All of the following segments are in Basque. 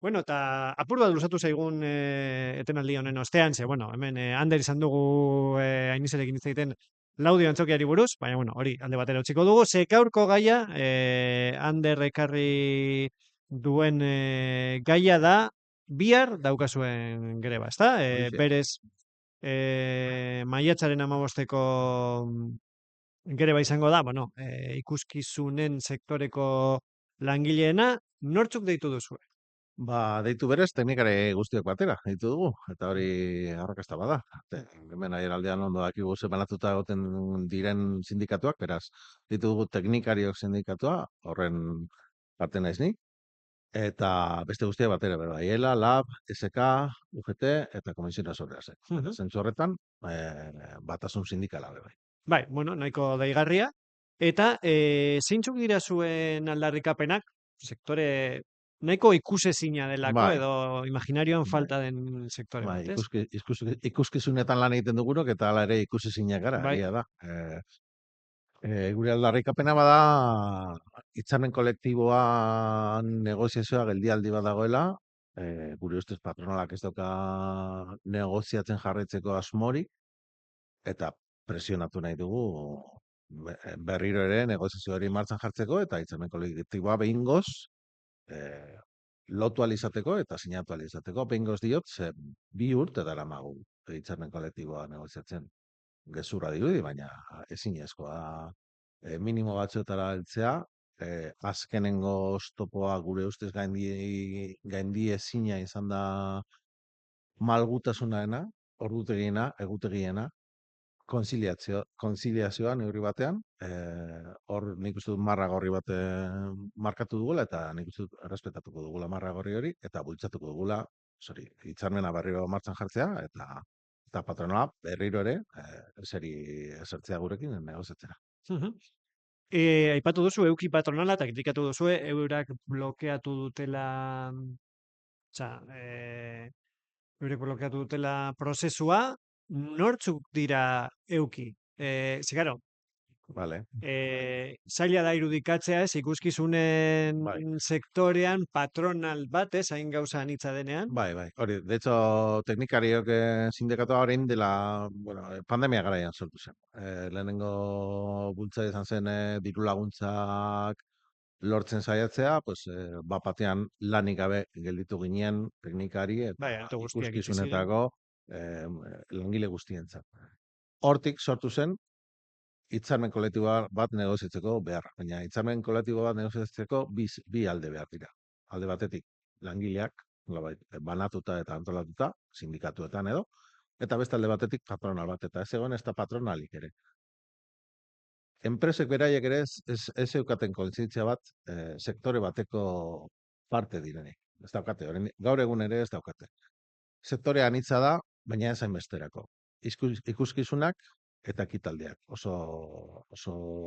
Bueno, eta apur bat luzatu zaigun etenaldi honen ostean, ze, bueno, hemen Ander izan dugu Ainizerekin hitz egiten Laudio antzokiari buruz, baina, bueno, hori alde batera utziko dugu, ze gaurko gaia, Ander ekarri duen gaia da, bihar daukazuen greba, ezta? Horixe. Berez, maiatzaren 15-eko greba izango da, bueno, ikuskizunen sektoreko langileena, nortzuk deitu duzu? Deitu berez, teknikari guztiak batera, deitu dugu, eta hori arrakasta bada. Hemen aieraldean ondo dakigu semanatuta egoten diren sindikatuak, beraz, deitu dugu teknikariok sindikatua, horren parte naiz ni, eta beste guztiak batera, bera, IELA, LAB, SK, UGT, eta Komisiona Sobrease. Zentzu horretan, batasun sindikala, bai. Bai, bueno, nahiko deigarria. Eta zeintzuk dira zuen aldarrikapenak? Sektore nahiko ikusezina delako Bai, edo imaginarioan bai. falta den sektore Bai, bat, ez? ikuskizunetan lan egiten dugunok eta hala ere ikusezinak gara, Bai, egia da. Gure aldarrikapena bada hitzarmen kolektiboan negoziazioa geldialdi bat dagoela, gure ustez patronalak ez dauka negoziatzen jarraitzeko asmorik eta presionatu nahi dugu berriro ere negoziazio hori martxan jartzeko eta hitzarmen kolektiboa behingoz eh, lotu alizateko eta sinatu alizateko. Behingoz diot, ze 2 urte daramagu hitzarmen kolektiboa negoziatzen. Gezurra dirudi, baina ezinezkoa minimo batzuetara heltzea, azkenengo oztopoa gure ustez gaindi ezina izan da malgutasunaena, ordutegiena, egutegiena, konziliazioa neurri batean, hor nik uste dut marra gorri bat markatu dugula, eta nik uste dut errespetatuko dugula marra gorri hori, eta bultzatuko dugula, hitzarmena berriro martxan jartzea, eta patronoa berriro ere, eseri esertzea gurekin negoziatzera. mhm. Aipatu duzu euki patronala eta kritikatu duzu eurak blokeatu dutela, osea, eurek blokeatu dutela prozesua, nortzuk dira euki? Ze, claro, Vale, zaila da irudikatzea ez, ikuskizunen bai. sektorean patronal bat ez, hain gauza anitza denean. Bai. Hori, de hecho, teknikariok sindikatua orain dela, bueno, pandemia garaian sortu zen. Lehenengo bultza izan zen diru laguntzak lortzen saiatzea, pues, bat batean lanik gabe gelditu ginen teknikari Bai, eta auto guztiak itxi ziren. ikuskizunetako eh, langile guztientzat. Hortik sortu zen hitzarmen kolektibo bat negoziatzeko behar. Baina hitzarmen kolektibo bat negoziatzeko bi alde behar dira. Alde batetik langileak, nolabait, banatuta eta antolatuta, sindikatuetan edo, eta beste alde batetik patronal bat, eta ez egon ez da patronalik ere. Enpresek beraiek ere ez eukaten kontzientzia bat sektore bateko parte direnik. Ez daukate, gaur egun ere ez daukate. Sektore anitza da, baina ez hainbesterako. Ikuskizunak eta ekitaldiak. Oso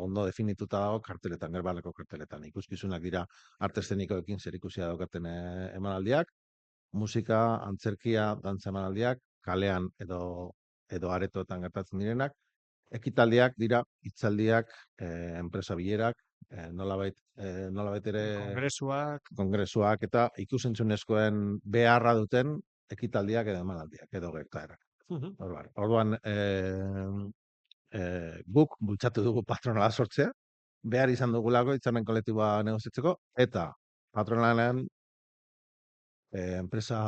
ondo definituta dago karteletan, gerbaleko karteletan. Ikuskizunak dira arte eszenikoekin zerikusia daukaten emanaldiak, musika, antzerkia, dantza emanaldiak, kalean edo aretoetan gertatzen direnak. Ekitaldiak dira hitzaldiak, enpresa bilerak, nolabait ere Kongresuak, kongresuak eta ikusentzunezkoen beharra duten ekitaldiak edo emanaldiak edo gertaerak. mhm. Orduan, guk bultzatu dugu patronala sortzea, behar izan dugulako hitzarmen kolektiboa negoziatzeko, eta patronalean enpresa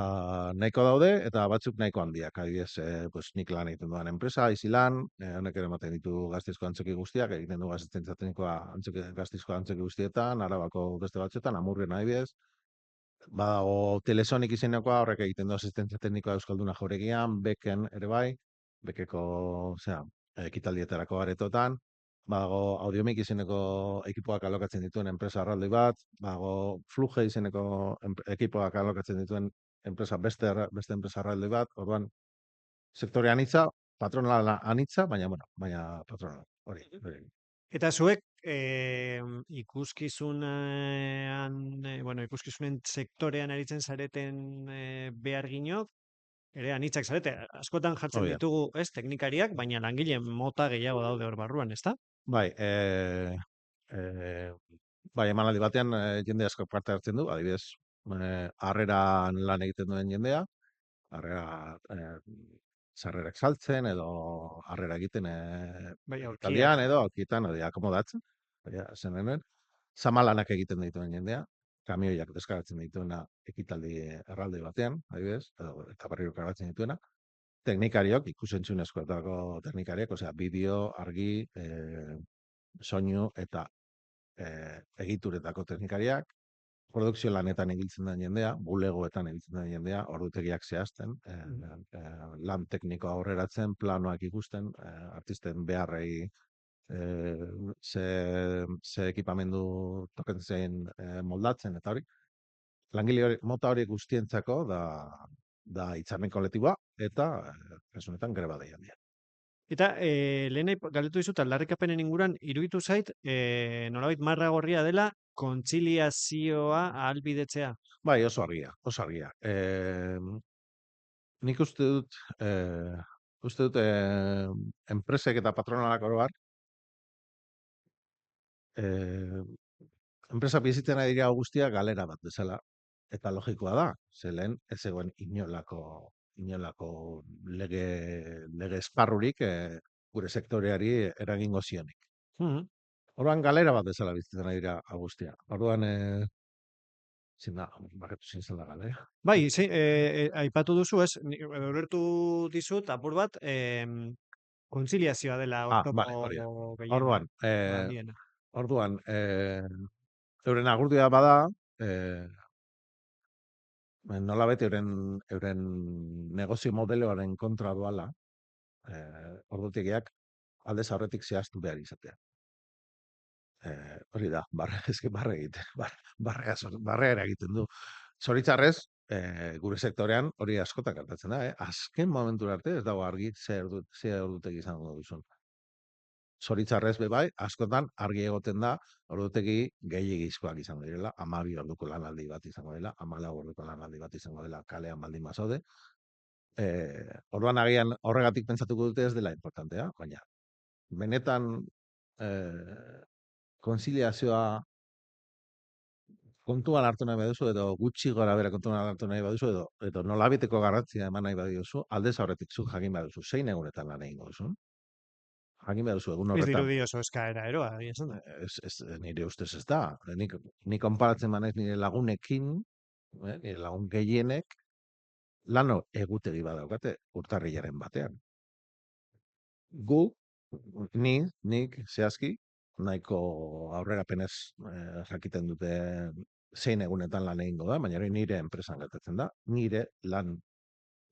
nahiko daude eta batzuk nahiko handiak. Adibidez, pues, nik lan egiten duan enpresa, Izilan, honek ere ematen ditu Gasteizko antzoki guztiak, egiten du asistentzia teknikoa Gasteizko antzoki guztietan, Arabako beste batzuetan, Amurrion adibidez. Badago Telesonik izenekoa, horrek egiten du asistentzia teknikoa Euskalduna Jauregian, Beken ere bai, Bekeko, osea, ekitaldietarako aretotan. Badago Audiomik izeneko ekipoak alokatzen dituen enpresa arraldoi bat, badago Fluge izeneko ekipoak alokatzen dituen enpresa beste enpresa arraldoi bat. Orduan, sektore anitza, patronala anitza, baina patronala. Hori. Eta zuek ikuskizunean, bueno, ikuskizunen sektorean aritzen zareten beharginok, ere anitzak zarete, askotan jartzen Hori da. ditugu, ez, teknikariak, baina langile mota gehiago daude hor barruan, ezta? Bai, bai, emanaldi batean jende asko parte hartzen du, adibidez, harreran lan egiten duen jendea, harrera sarrerak saltzen edo harrera egiten Bai, ekitaldian aulkiak. edo aukietan edo akomodatzen. Zen hemen, zamalanak egiten dituen jendea, kamioiak deskaratzen dituena ekitaldi erralde batean, adibidez, eta berriro kargatzen dituena. Teknikariok, ikusentzunezkoetako teknikariak, osea, bideo, argi, soinu eta egituretako teknikariak, produkzio lanetan ibiltzen den jendea, bulegoetan ibiltzen den jendea, ordutegiak zehazten, Mhm. lan teknikoa aurreratzen, planoak ikusten, artisten beharrei ze ekipamendu token zein moldatzen, eta hori. Langile hori, mota hori guztientzako da hitzarmen kolektiboa eta kasu honetan greba deialdia. Eta lehen galdetu dizut aldarrikapenen inguruan iruditu zait nolabait marra gorria dela kontziliazioa ahalbidetzea. Bai, oso argia, oso argia. Nik uste dut enpresek eta patronalak oro har, eh, enpresa bizitzen ari dira guztia galera bat bezala. Eta logikoa da, ze lehen ez zegoen inolako lege esparrurik gure sektoreari eragingo zionik. Mhm. Orduan galera bat bezala bizitzen ari dira guztia. Orduan, zin da, barretu zin zela galera. Bai, aipatu duzu, ez? Ulertu dizut apur bat kontziliazioa dela Vale, hori da. oztopo gehien Orduan, handiena. orduan, euren argudioa bada, eh, nolabait euren negozio modeloaren kontra doala, ordutegiak aldez aurretik zehaztu behar izatea. Hori da, eske barre egiten, barrea egiten du. Zoritzarrez, gure sektorean hori askotan gertatzen da, azken momentura arte ez dago argi zer ordutegi izango duzun. Zoritzarrez be bai, askotan argi egoten da ordutegi gehiegizkoak izango direla, 12 orduko lanaldi bat izango dela, 14 orduko lanaldi bat izango dela kalean baldin bazaude. Orduan agian horregatik pentsatuko dute ez dela importantea, baina benetan konziliazioa kontuan hartu nahi baduzu, edo gutxi gora bera kontuan hartu nahi baduzu, edo nolabiteko garrantzia eman nahi badiozu, aldez aurretik zu jakin baduzu, zein egunetan lan egingo duzun. Jakin baduzu, egun Ez horretan, dirudi oso eskaera eroa, egia esan da. nire ustez ez da. Nik konparatzen manez nire lagunekin, nire lagun gehienek, lano egutegi badaukate urtarrilaren batean. Gu, nik zehazki, nahiko aurrerapenez jakiten dute zein egunetan lan egingo da, baina hori nire enpresan gertatzen da, nire lan,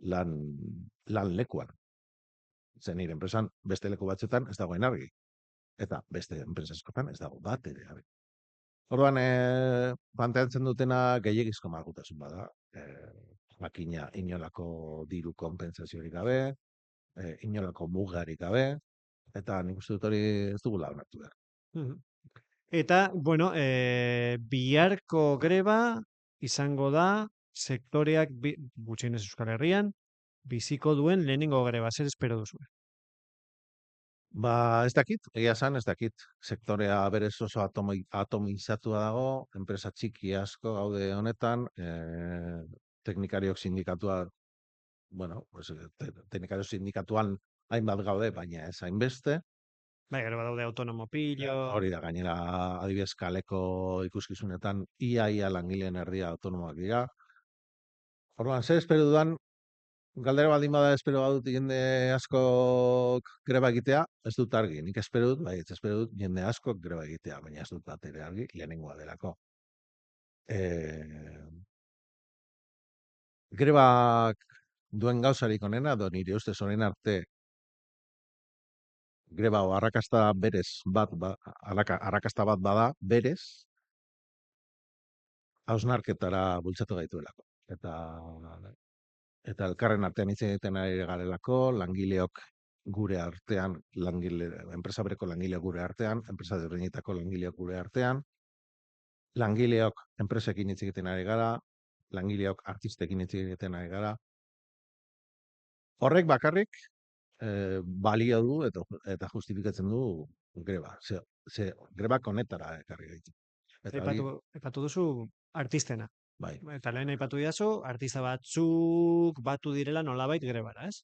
lan lekuan. Zen nire enpresan beste leku batzetan ez dagoen argi. Eta beste enpresa askotan ez dago bat ere argi. Orduan, planteatzen dutena gehiagizko malgutasun bada. Makina inolako diru konpentsaziorik gabe, inolako mugarik gabe, eta nik uste dut hori ez dugula onartu behar. Mhm. Eta, bueno, biharko greba izango da sektoreak gutxienez Euskal Herrian biziko duen lehenengo greba, zer espero duzu? Ba, ez dakit, egia esan, ez dakit. Sektorea berez oso atomizatua dago, enpresa txiki asko gaude honetan, teknikariok sindikatua, bueno, pues, teknikariok sindikatuan hainbat gaude, baina ez hainbeste. Bai, gero badaude autonomo pilo. Hori da, gainera, adibidez, kaleko ikuskizunetan, ia langileen erdia autonomoak dira. Orduan, zer espero dudan, galdera baldin bada espero badut jende asko greba egitea, ez dut argi. Nik espero dut, bai, ez espero dut jende asko greba egitea, baina ez dut bat ere argi, lehenengoa delako. Grebak duen gauzarik onena, do nire ustez orain arte greba o arrakasta berez arrakasta bat bada berez, hausnarketara bultzatu gaituelako. Eta elkarren artean hitz egiten ari garelako, langileok gure artean, enpresa bereko langileok gure artean, enpresa desberdinetako langileok gure artean, langileok enpresekin hitz egiten ari gara, langileok artistekin hitz egiten ari gara. Horrek bakarrik balio du eta justifikatzen du greba. Ze grebak honetara ekarri gaitu. Eta hori, Aipatu duzu artistena. bai. Eta lehen aipatu didazu, artista batzuk batu direla nolabait grebara, ez?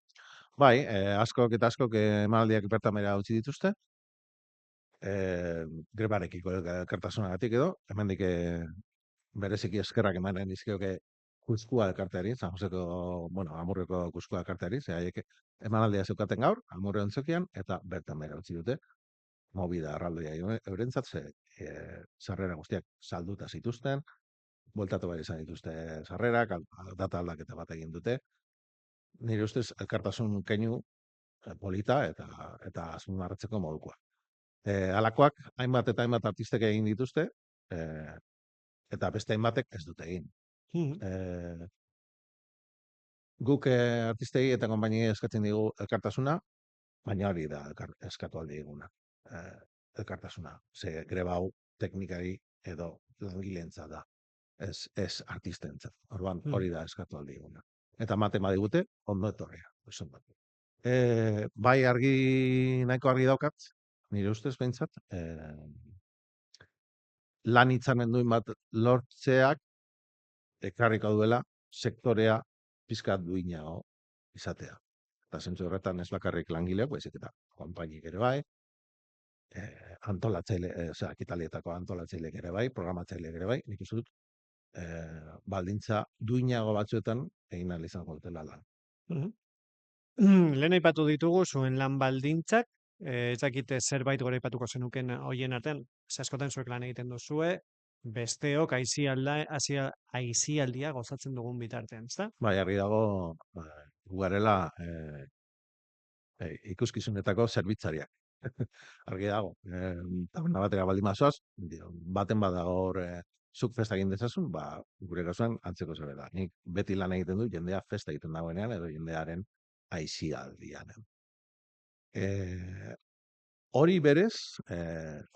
Bai, askok eta askok emanaldiak bertan behera utzi dituzte, grebarekiko elkartasunagatik edo, hemendik bereziki eskerrak emanen dizkioke Kuskua elkarteari, San Joseko, bueno, Amurreko Kuskua elkarteari, ze haiek emanaldia zeukaten gaur, Amurre ontzokian, eta bertan behera utzi dute, movida arraldoia eurentzat, ze sarrera guztiak salduta zituzten, bueltatu behar izan dituzte sarrerak, data aldaketa bat egin dute. Nire ustez, elkartasun keinu polita eta azpimarratzeko modukoa. Halakoak, hainbat eta hainbat artistek egin dituzte, eta beste hainbatek ez dute egin. Mhm. Guk artistei eta konpainiei eskatzen digu elkartasuna, baina hori da eskatu aldi diguna. Elkartasuna. Ze greba hau teknikari edo langileentzat da. Ez artistentzat. Orduan hori da eskatu aldi diguna. Eta ematen badigute, ondo etorria. Bai nahiko argi daukat, nire ustez behintzat, lan hitzanen duen bat lortzeak ekarriko duela sektorea pizkat duinago izatea. Eta zentzu horretan ez bakarrik langileak, baizik eta konpainik ere bai, ekitalietako antolatzaileek ere bai, programatzaileek ere bai, nik uste dut, baldintza duinago batzuetan egin ahal izango dutela lan. Lehen aipatu ditugu zuen lan baldintzak, ez dakite zerbait gora aipatuko zenuken hoien artean, askotan zuek lan egiten duzue, besteok aisialdia gozatzen dugun bitartean, ezta? Bai, argi dago, garela ikuskizunetako zerbitzariak. Argi dago, taberna batera baldin bazoaz, baten badago hor zuk festa egin dezazun, gure kasuan antzeko zerbait da. Nik beti lan egiten du jendea festa egiten dagoenean edo jendearen aisialdian. Hori berez,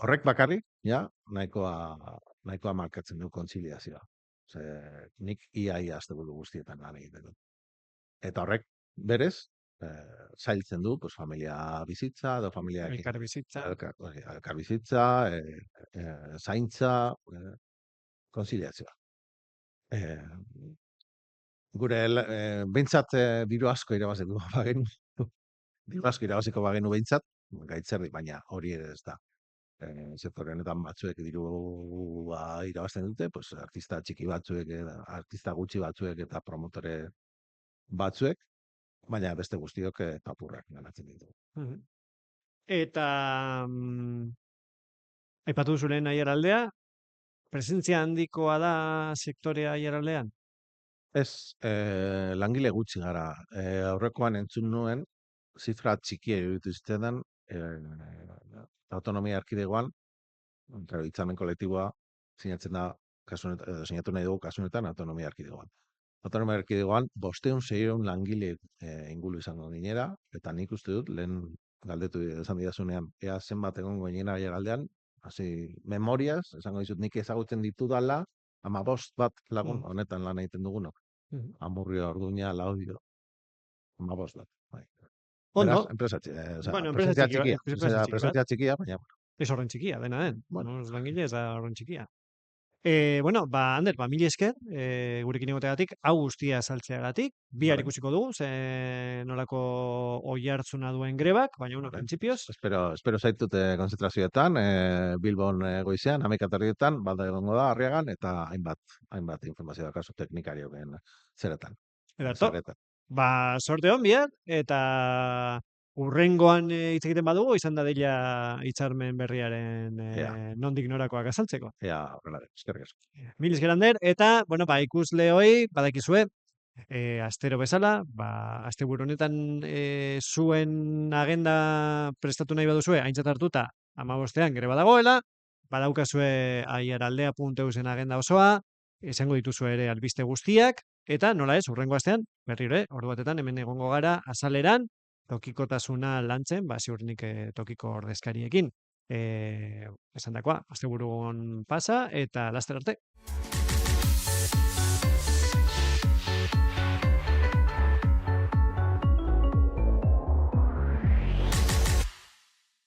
horrek bakarrik, ja, nahikoa markatzen du kontziliazioa. Nik ia asteburu guztietan lan egiten dut. Eta horrek berez, zailtzen du, pues, familia bizitza, edo familia elkarbizitza, zaintza, konziliazioa. Gure, behintzat diru asko irabaziko bagenu, diru asko irabaziko bagenu behintzat, gaitzerdi, baina hori ere ez da. Sektore honetan batzuek dirua irabazten dute, pues, artista txiki batzuek, artista gutxi batzuek eta promotore batzuek, baina beste guztiok papurrak ganatzen ditu. Eta aipatu duzu lehen aiaraldea, presentzia handikoa da sektorea aiaraldean? Ez, langile gutxi gara. Aurrekoan entzun nuen, zifra txikia iruditu zitedan, autonomia erkidegoan, hitzarmen kolektiboa sinatzen da, sinatu nahi dugu kasunetan autonomia erkidegoan. Autonomia erkidegoan, 500-600 langile inguru izango ginera, eta nik uste dut, lehen galdetu esan didazunean, ea zenbat egongo ginera aiaraldean, hasi memoriaz, esango dizut nik ezagutzen ditudala, 15 bat lagun honetan lan egiten dugunok. Amurrio, Orduña, Laudio, 15 bat. Beraz, enpresa txikia, baina. Ez horren txikia, dena den. Langile ez da horren txikia. Ander, mil esker, gurekin egoteagatik, hau guztia saltzeagatik, bihar ikusiko dugu, nolako oihartzuna duen grebak, baina, printzipioz. Espero zaitut konzentrazioetan, Bilbon goizean, 11:00 balda egongo da, Arriagan, eta hainbat informazioa kasu teknikarioen zeretan. Sorte hon bihar, eta urrengoan hitz egiten badugu, izan da dela hitzarmen berriaren nondik norakoak azaltzeko. Eskerrik asko. Mil esker, Ander, eta, ikusleoi, badakizue, astero bezala, asteburu honetan zuen agenda prestatu nahi baduzue, aintzat hartuta, 15ean greba dagoela, badaukazue aiaraldea.eusen agenda osoa, izango dituzu ere albiste guztiak, eta nola ez, urrengo astean, berriro, ordu batetan hemen egongo gara azaleran, tokikotasuna lantzen, ziurrenik tokiko ordezkariekin. Esan dakoa, asteburuan pasa, eta laster arte.